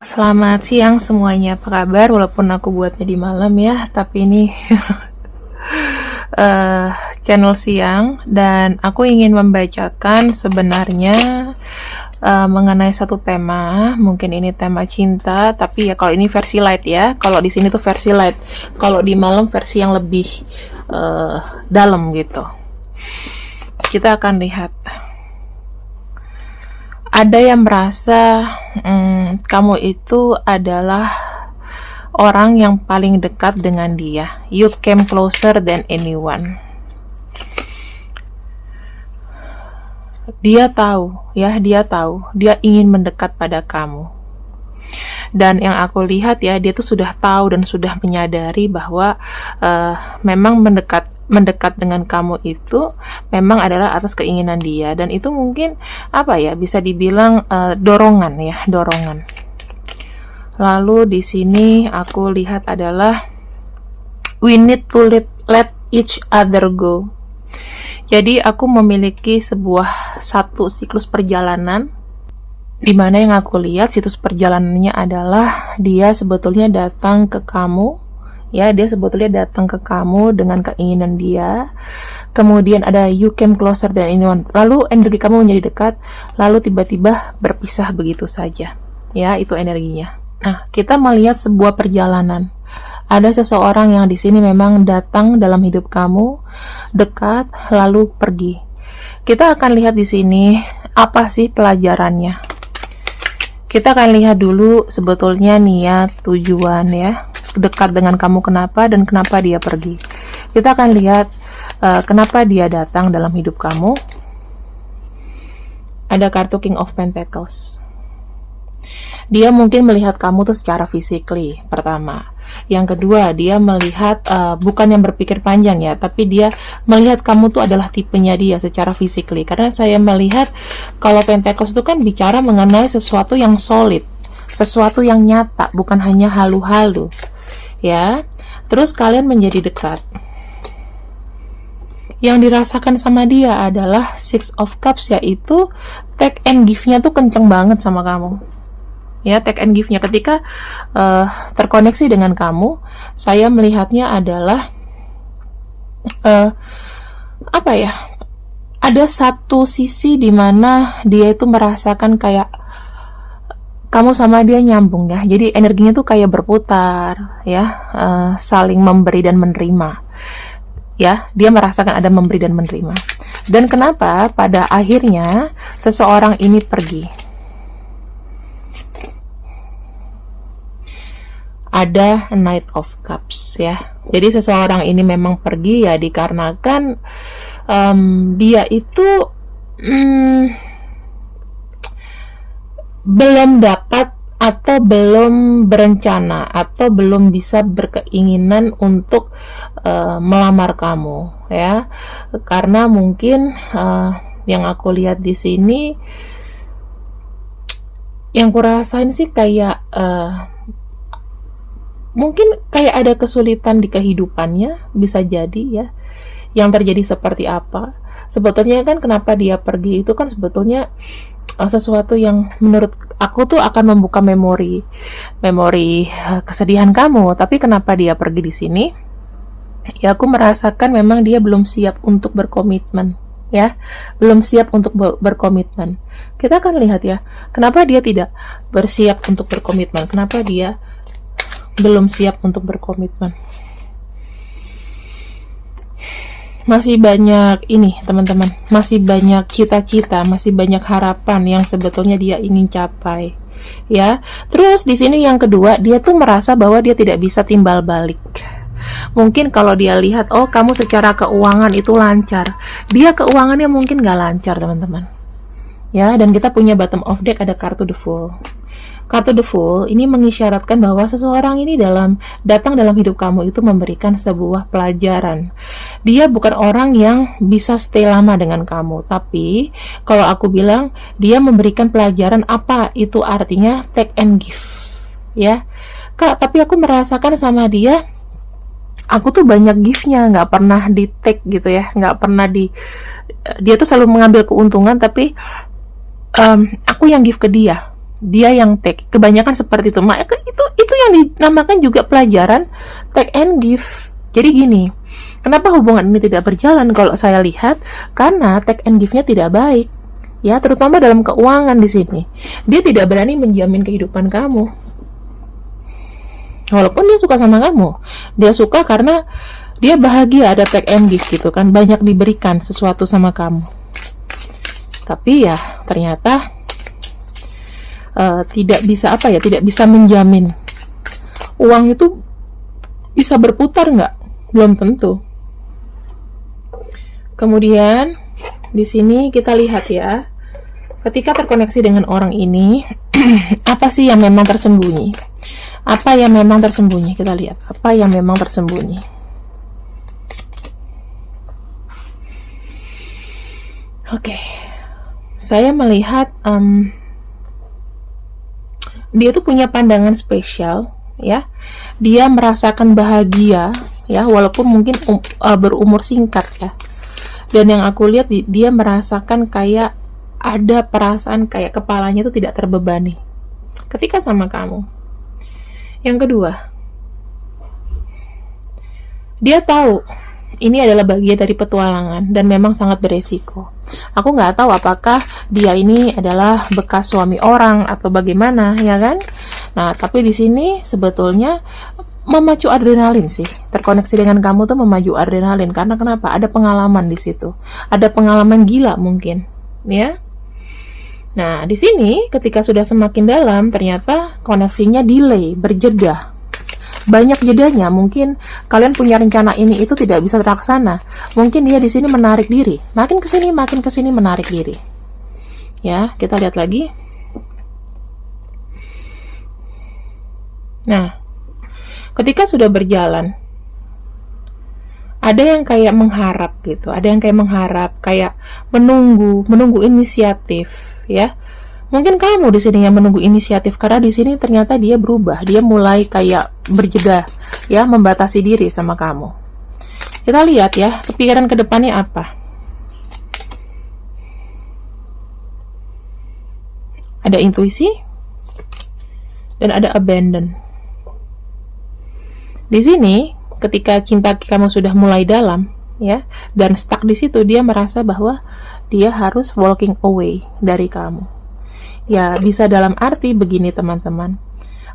Selamat siang semuanya, apa kabar? Walaupun aku buatnya di malam ya, tapi ini eh, channel siang dan aku ingin membacakan sebenarnya mengenai satu tema. Mungkin ini tema cinta, tapi ya kalau ini versi light ya. Kalau di sini tuh versi light. Kalau di malam versi yang lebih dalam gitu. Kita akan lihat. Ada yang merasa kamu itu adalah orang yang paling dekat dengan dia. You came closer than anyone. Dia tahu, ya, dia ingin mendekat pada kamu. Dan yang aku lihat ya, dia tuh sudah tahu dan sudah menyadari bahwa memang mendekat dengan kamu itu memang adalah atas keinginan dia, dan itu mungkin apa ya, bisa dibilang dorongan ya, dorongan. Lalu di sini aku lihat adalah we need to let each other go. Jadi aku memiliki satu siklus perjalanan di mana yang aku lihat siklus perjalanannya adalah dia sebetulnya datang ke kamu. Ya, dia sebetulnya datang ke kamu dengan keinginan dia. Kemudian ada you came closer than anyone. Lalu energi kamu menjadi dekat, lalu tiba-tiba berpisah begitu saja. Ya, itu energinya. Nah, kita melihat sebuah perjalanan. Ada seseorang yang di sini memang datang dalam hidup kamu, dekat, lalu pergi. Kita akan lihat di sini apa sih pelajarannya. Kita akan lihat dulu sebetulnya niat, tujuan ya, dekat dengan kamu kenapa dan kenapa dia pergi. Kita akan lihat kenapa dia datang dalam hidup kamu. Ada kartu King of Pentacles. Dia mungkin melihat kamu tuh secara physically, pertama. Yang kedua, dia melihat bukan yang berpikir panjang ya, tapi dia melihat kamu tuh adalah tipenya dia secara physically. Karena saya melihat kalau Pentacles itu kan bicara mengenai sesuatu yang solid, sesuatu yang nyata, bukan hanya halu-halu. Ya, terus kalian menjadi dekat. Yang dirasakan sama dia adalah Six of Cups, yaitu take and give-nya tuh kenceng banget sama kamu. Ya, take and give-nya ketika terkoneksi dengan kamu, saya melihatnya adalah apa ya? Ada satu sisi di mana dia itu merasakan kayak kamu sama dia nyambung ya. Jadi energinya tuh kayak berputar ya, saling memberi dan menerima. Ya, dia merasakan ada memberi dan menerima. Dan kenapa pada akhirnya seseorang ini pergi? Ada Knight of Cups ya. Jadi seseorang ini memang pergi ya dikarenakan dia itu belum dapat atau belum berencana atau belum bisa berkeinginan untuk melamar kamu ya. Karena mungkin yang aku lihat di sini, yang kurasain sih kayak mungkin kayak ada kesulitan di kehidupannya, bisa jadi ya. Yang terjadi seperti apa? Sebetulnya kan kenapa dia pergi itu kan sebetulnya sesuatu yang menurut aku tuh akan membuka memori kesedihan kamu. Tapi kenapa dia pergi di sini? Ya, aku merasakan memang dia belum siap untuk berkomitmen. Ya, belum siap untuk berkomitmen. Kita akan lihat ya, kenapa dia tidak bersiap untuk berkomitmen, kenapa dia belum siap untuk berkomitmen. Masih banyak ini teman-teman, masih banyak cita-cita, masih banyak harapan yang sebetulnya dia ingin capai ya. Terus di sini yang kedua, dia tuh merasa bahwa dia tidak bisa timbal balik. Mungkin kalau dia lihat, oh kamu secara keuangan itu lancar, dia keuangannya mungkin gak lancar teman-teman ya. Dan kita punya bottom of deck ada kartu The Fool. Kartu The Fool ini mengisyaratkan bahwa seseorang ini datang dalam hidup kamu itu memberikan sebuah pelajaran. Dia bukan orang yang bisa stay lama dengan kamu, tapi kalau aku bilang dia memberikan pelajaran. Apa itu artinya take and give ya Kak, tapi aku merasakan sama dia, aku tuh banyak give-nya, nggak pernah di take gitu ya, nggak pernah dia tuh selalu mengambil keuntungan, tapi aku yang give ke dia dia yang take. Kebanyakan seperti itu. Maka itu yang dinamakan juga pelajaran take and give. Jadi gini, kenapa hubungan ini tidak berjalan kalau saya lihat? Karena take and give-nya tidak baik. Ya, terutama dalam keuangan di sini. Dia tidak berani menjamin kehidupan kamu. Walaupun dia suka sama kamu. Dia suka karena dia bahagia ada take and give gitu kan, banyak diberikan sesuatu sama kamu. Tapi ya ternyata tidak bisa tidak bisa menjamin uang itu bisa berputar nggak, belum tentu. Kemudian di sini kita lihat ya, ketika terkoneksi dengan orang ini, apa sih yang memang tersembunyi? Apa yang memang tersembunyi? Kita lihat apa yang memang tersembunyi. Oke, saya melihat dia tuh punya pandangan spesial, ya. Dia merasakan bahagia, ya, walaupun mungkin berumur singkat, ya. Dan yang aku lihat dia merasakan kayak ada perasaan kayak kepalanya tuh tidak terbebani ketika sama kamu. Yang kedua, dia tahu ini adalah bagian dari petualangan dan memang sangat beresiko. Aku nggak tahu apakah dia ini adalah bekas suami orang atau bagaimana, ya kan? Nah, tapi di sini sebetulnya memacu adrenalin sih. Terkoneksi dengan kamu tuh memacu adrenalin karena kenapa? Ada pengalaman di situ. Ada pengalaman gila mungkin, ya. Nah, di sini ketika sudah semakin dalam ternyata koneksinya delay, berjeda. Banyak jedanya, mungkin kalian punya rencana ini itu tidak bisa terlaksana. Mungkin dia di sini menarik diri, makin kesini menarik diri. Ya, kita lihat lagi. Nah, ketika sudah berjalan, ada yang kayak mengharap gitu, ada yang kayak mengharap, kayak menunggu inisiatif, ya. Mungkin kamu di sini yang menunggu inisiatif karena di sini ternyata dia berubah, dia mulai kayak berjeda, ya, membatasi diri sama kamu. Kita lihat ya, kepikiran kedepannya apa. Ada intuisi dan ada abandon. Di sini, ketika cinta kamu sudah mulai dalam, ya, dan stuck di situ, dia merasa bahwa dia harus walking away dari kamu. Ya, bisa dalam arti begini teman-teman.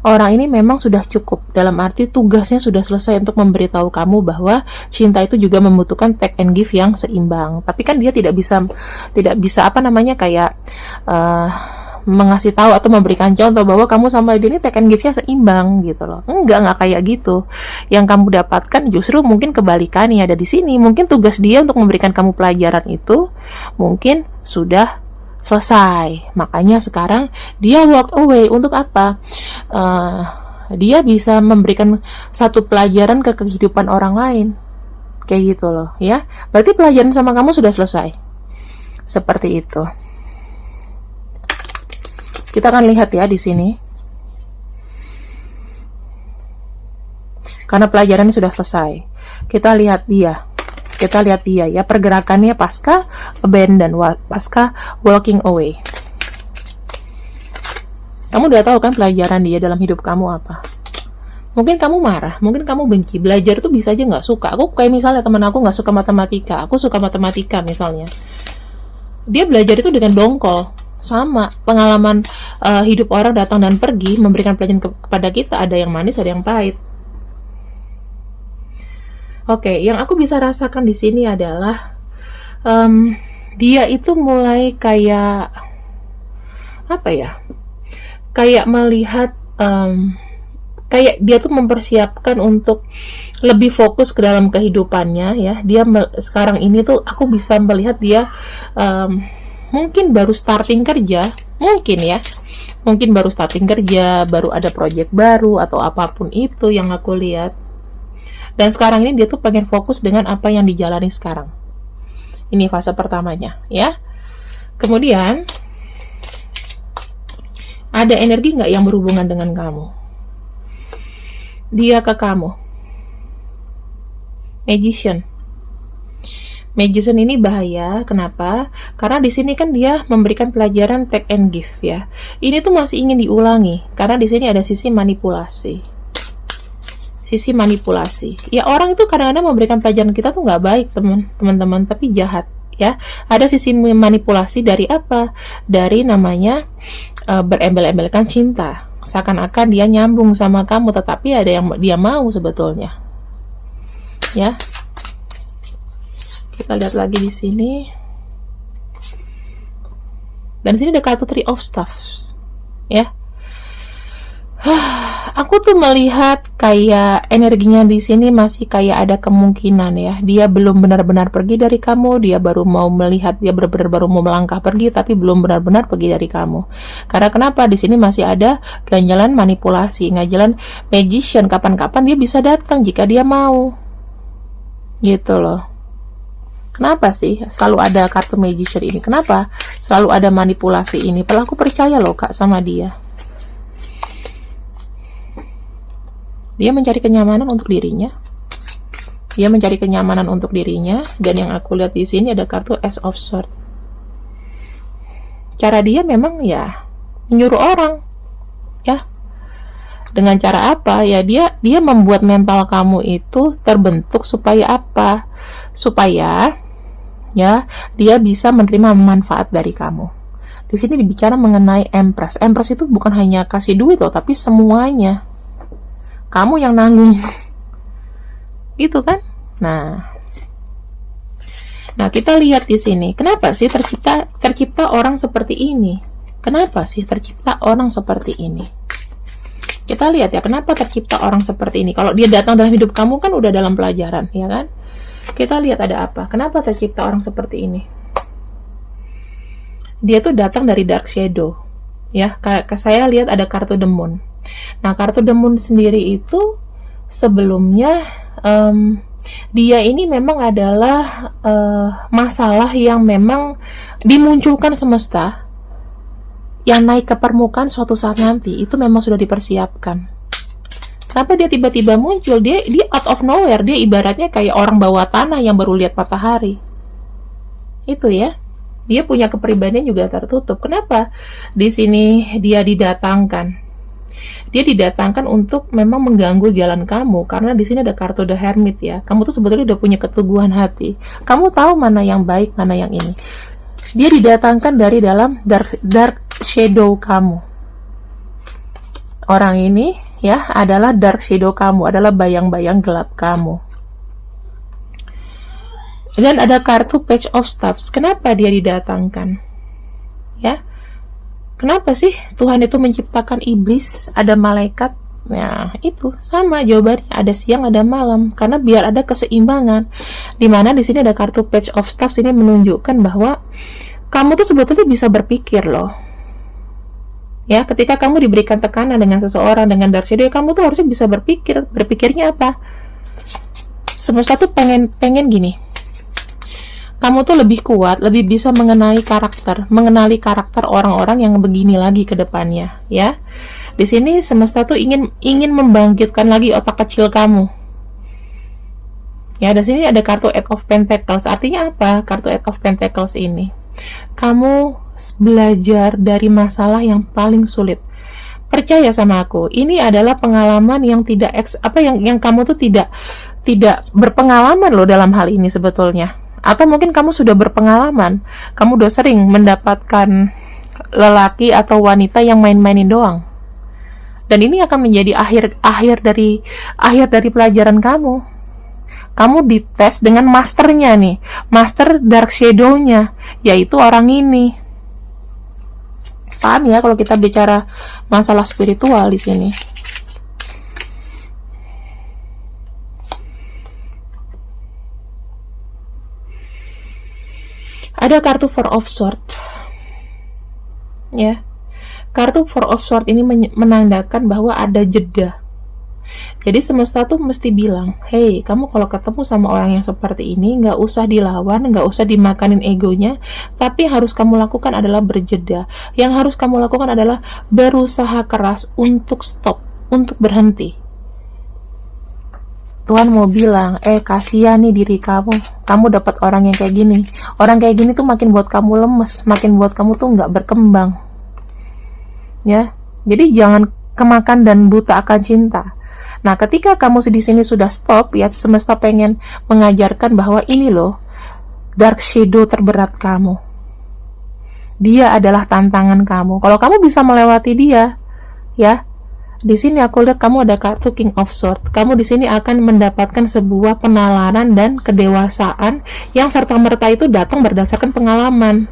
Orang ini memang sudah cukup, dalam arti tugasnya sudah selesai untuk memberitahu kamu bahwa cinta itu juga membutuhkan take and give yang seimbang. Tapi kan dia tidak bisa kayak mengasih tahu atau memberikan contoh bahwa kamu sama dia ini take and give-nya seimbang gitu loh. Enggak kayak gitu. Yang kamu dapatkan justru mungkin kebalikannya ada di sini. Mungkin tugas dia untuk memberikan kamu pelajaran itu mungkin sudah selesai. Makanya sekarang dia walk away. Untuk apa? Dia bisa memberikan satu pelajaran ke kehidupan orang lain. Kayak gitu loh, ya. Berarti pelajaran sama kamu sudah selesai. Seperti itu. Kita akan lihat ya di sini. Karena pelajarannya sudah selesai. Kita lihat dia ya, pergerakannya pasca abandon, pasca walking away. Kamu udah tahu kan pelajaran dia dalam hidup kamu apa? Mungkin kamu marah, mungkin kamu benci. Belajar tuh bisa aja nggak suka. Aku kayak misalnya teman aku nggak suka matematika, aku suka matematika misalnya. Dia belajar itu dengan dongkol. Sama pengalaman hidup orang datang dan pergi memberikan pelajaran kepada kita, ada yang manis, ada yang pahit. Oke, yang aku bisa rasakan di sini adalah dia itu mulai kayak apa ya? Kayak melihat kayak dia tuh mempersiapkan untuk lebih fokus ke dalam kehidupannya, ya. Dia sekarang ini tuh aku bisa melihat dia mungkin baru starting kerja, mungkin baru starting kerja, baru ada project baru atau apapun itu yang aku lihat. Dan sekarang ini dia tuh pengen fokus dengan apa yang dijalani sekarang. Ini fase pertamanya, ya. Kemudian ada energi nggak yang berhubungan dengan kamu? Dia ke kamu. Magician. Magician ini bahaya. Kenapa? Karena di sini kan dia memberikan pelajaran take and give ya. Ini tuh masih ingin diulangi karena di sini ada sisi manipulasi. Sisi manipulasi. Ya, orang itu kadang-kadang memberikan pelajaran kita tuh nggak baik, teman-teman, tapi jahat ya. Ada sisi manipulasi dari apa? Dari namanya berembel-embelkan cinta. Seakan-akan dia nyambung sama kamu, tetapi ada yang dia mau sebetulnya. Ya. Kita lihat lagi di sini. Dan di sini ada kartu Three of Staffs. Ya. Aku tuh melihat kayak energinya di sini masih kayak ada kemungkinan ya. Dia belum benar-benar pergi dari kamu, dia baru mau melihat, dia benar-benar baru mau melangkah pergi, tapi belum benar-benar pergi dari kamu. Karena kenapa? Di sini masih ada ganjalan manipulasi, ganjalan magician. Kapan-kapan dia bisa datang jika dia mau. Gitu loh. Kenapa sih selalu ada kartu magician ini? Kenapa selalu ada manipulasi ini? Padahal aku percaya loh Kak sama dia. Dia mencari kenyamanan untuk dirinya. Dia mencari kenyamanan untuk dirinya. Dan yang aku lihat di sini ada kartu Ace of Swords. Cara dia memang ya menyuruh orang, ya. Dengan cara apa? Ya dia membuat mental kamu itu terbentuk supaya apa? Supaya ya dia bisa menerima manfaat dari kamu. Di sini dibicara mengenai Empress. Empress itu bukan hanya kasih duit loh, tapi semuanya. Kamu yang nanggung. Gitu kan? Nah, kita lihat di sini. Kenapa sih tercipta orang seperti ini? Kenapa sih tercipta orang seperti ini? Kita lihat ya, kenapa tercipta orang seperti ini? Kalau dia datang dalam hidup kamu kan udah dalam pelajaran, ya kan? Kita lihat ada apa? Kenapa tercipta orang seperti ini? Dia tuh datang dari dark shadow. Ya, saya lihat ada kartu The Moon. Nah, kartu The Moon sendiri itu sebelumnya dia ini memang adalah masalah yang memang dimunculkan semesta, yang naik ke permukaan suatu saat nanti. Itu memang sudah dipersiapkan. Kenapa dia tiba-tiba muncul? Dia out of nowhere. Dia ibaratnya kayak orang bawah tanah yang baru lihat matahari. Itu ya. Dia punya kepribadian juga tertutup. Kenapa? Di sini dia didatangkan. Dia didatangkan untuk memang mengganggu jalan kamu, karena di sini ada kartu The Hermit ya. Kamu tuh sebetulnya udah punya keteguhan hati. Kamu tahu mana yang baik, mana yang ini. Dia didatangkan dari dalam dark shadow kamu. Orang ini ya adalah dark shadow kamu, adalah bayang-bayang gelap kamu. Dan ada kartu Page of Staffs. Kenapa dia didatangkan? Ya. Kenapa sih Tuhan itu menciptakan iblis, ada malaikat? Nah, itu sama jawabannya, ada siang, ada malam, karena biar ada keseimbangan. Dimana di sini ada kartu Page of Staffs, ini menunjukkan bahwa kamu tuh sebetulnya bisa berpikir loh. Ya, ketika kamu diberikan tekanan dengan seseorang, dengan dark shadow, kamu tuh harusnya bisa berpikir. Berpikirnya apa? Semesta tuh pengen gini. Kamu tuh lebih kuat, lebih bisa mengenali karakter orang-orang yang begini lagi ke depannya, ya. Di sini semesta tuh ingin membangkitkan lagi otak kecil kamu. Ya, di sini ada kartu Eight of Pentacles. Artinya apa? Kartu Eight of Pentacles ini. Kamu belajar dari masalah yang paling sulit. Percaya sama aku, ini adalah pengalaman yang yang kamu tuh tidak berpengalaman loh dalam hal ini sebetulnya. Atau mungkin kamu sudah berpengalaman, kamu udah sering mendapatkan lelaki atau wanita yang main-mainin doang. Dan ini akan menjadi akhir dari pelajaran kamu. Kamu dites dengan masternya nih, master dark shadow-nya, yaitu orang ini. Paham ya kalau kita bicara masalah spiritual di sini? Ada kartu Four of Swords. Ya. Kartu Four of Swords ini menandakan bahwa ada jeda. Jadi semesta tuh mesti bilang, hey, kamu kalau ketemu sama orang yang seperti ini, nggak usah dilawan, nggak usah dimakanin egonya, tapi yang harus kamu lakukan adalah berjeda. Yang harus kamu lakukan adalah berusaha keras untuk stop, untuk berhenti. Tuhan mau bilang, kasihan nih diri kamu dapat orang yang kayak gini. Orang kayak gini tuh makin buat kamu lemes, makin buat kamu tuh nggak berkembang. Ya, jadi jangan kemakan dan buta akan cinta. Nah, ketika kamu di sini sudah stop, ya semesta pengen mengajarkan bahwa ini loh dark shadow terberat kamu. Dia adalah tantangan kamu. Kalau kamu bisa melewati dia, ya. Di sini aku lihat kamu ada kartu King of Swords. Kamu di sini akan mendapatkan sebuah penalaran dan kedewasaan yang serta-merta itu datang berdasarkan pengalaman.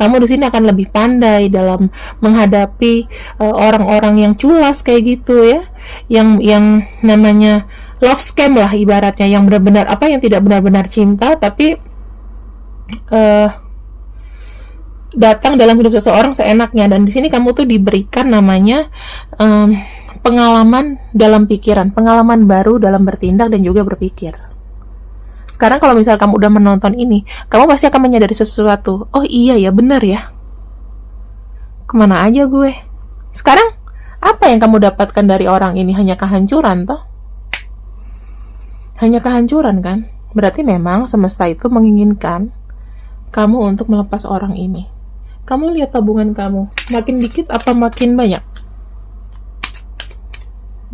Kamu di sini akan lebih pandai dalam menghadapi orang-orang yang culas kayak gitu ya, yang namanya love scam lah ibaratnya, yang benar-benar yang tidak benar-benar cinta tapi datang dalam hidup seseorang seenaknya. Dan di sini kamu tuh diberikan namanya pengalaman dalam pikiran, pengalaman baru dalam bertindak dan juga berpikir. Sekarang kalau misal kamu udah menonton ini, kamu pasti akan menyadari sesuatu. Oh iya ya, benar ya. Kemana aja gue? Sekarang apa yang kamu dapatkan dari orang ini? Hanya kehancuran toh? Hanya kehancuran kan? Berarti memang semesta itu menginginkan kamu untuk melepas orang ini. Kamu lihat tabungan kamu, makin dikit apa makin banyak?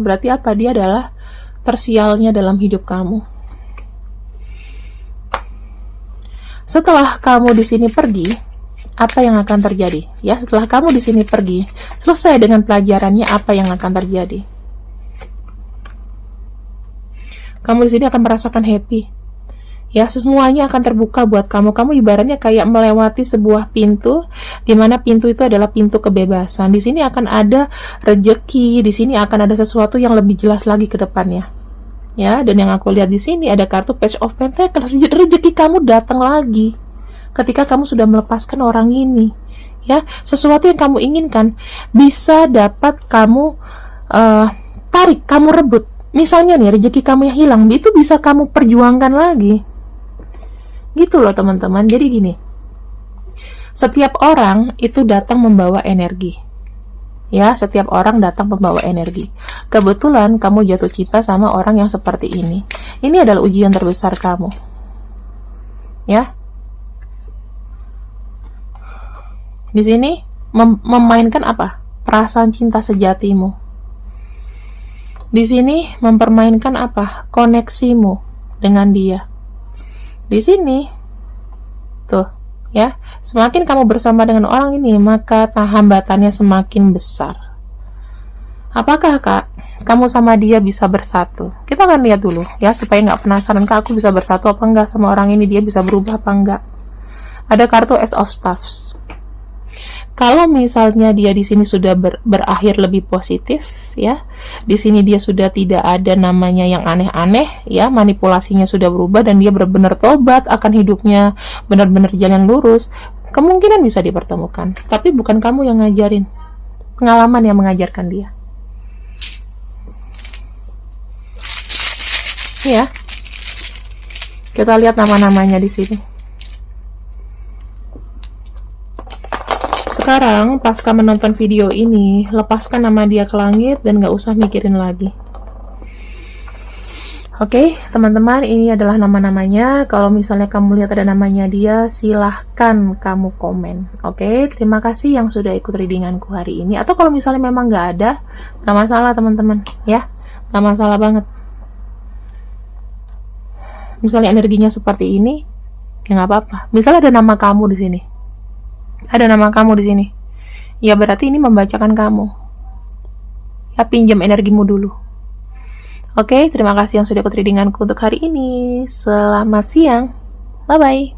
Berarti apa? Dia adalah tersialnya dalam hidup kamu. Setelah kamu di sini pergi, apa yang akan terjadi? Ya, setelah kamu di sini pergi, selesai dengan pelajarannya, apa yang akan terjadi? Kamu di sini akan merasakan happy. Ya, semuanya akan terbuka buat kamu. Kamu ibaratnya kayak melewati sebuah pintu, di mana pintu itu adalah pintu kebebasan. Di sini akan ada rejeki, di sini akan ada sesuatu yang lebih jelas lagi ke depannya. Ya, dan yang aku lihat di sini ada kartu Page of Pentacles. Rejeki kamu datang lagi ketika kamu sudah melepaskan orang ini. Ya, sesuatu yang kamu inginkan bisa dapat kamu tarik, kamu rebut. Misalnya nih, rejeki kamu yang hilang itu bisa kamu perjuangkan lagi. Gitu loh teman-teman. Jadi gini, setiap orang itu datang membawa energi. Ya, setiap orang datang membawa energi. Kebetulan kamu jatuh cinta sama orang yang seperti ini. Ini adalah ujian terbesar kamu. Ya. Di sini memainkan apa? Perasaan cinta sejatimu. Di sini mempermainkan apa? Koneksimu dengan dia. Di sini tuh, ya, semakin kamu bersama dengan orang ini, maka hambatannya semakin besar. Apakah kak, kamu sama dia bisa bersatu? Kita akan lihat dulu ya, supaya nggak penasaran, kak aku bisa bersatu apa enggak sama orang ini, dia bisa berubah apa enggak. Ada kartu Ace of Staffs. Kalau misalnya dia di sini sudah berakhir lebih positif, ya, di sini dia sudah tidak ada namanya yang aneh-aneh, ya, manipulasinya sudah berubah dan dia benar-benar tobat akan hidupnya, benar-benar jalan lurus, kemungkinan bisa dipertemukan. Tapi bukan kamu yang ngajarin, pengalaman yang mengajarkan dia. Ya, kita lihat nama-namanya di sini. Sekarang, pasca menonton video ini, lepaskan nama dia ke langit dan gak usah mikirin lagi. Oke, teman-teman, ini adalah nama-namanya. Kalau misalnya kamu lihat ada namanya dia, silahkan kamu komen. Oke, terima kasih yang sudah ikut readinganku hari ini. Atau kalau misalnya memang gak ada, gak masalah teman-teman, ya, gak masalah banget. Misalnya energinya seperti ini, ya gak apa-apa. Misalnya ada nama kamu di sini. Ada nama kamu di sini. Ya berarti ini membacakan kamu. Ya, pinjam energimu dulu. Oke, terima kasih yang sudah ikut readinganku untuk hari ini. Selamat siang. Bye bye.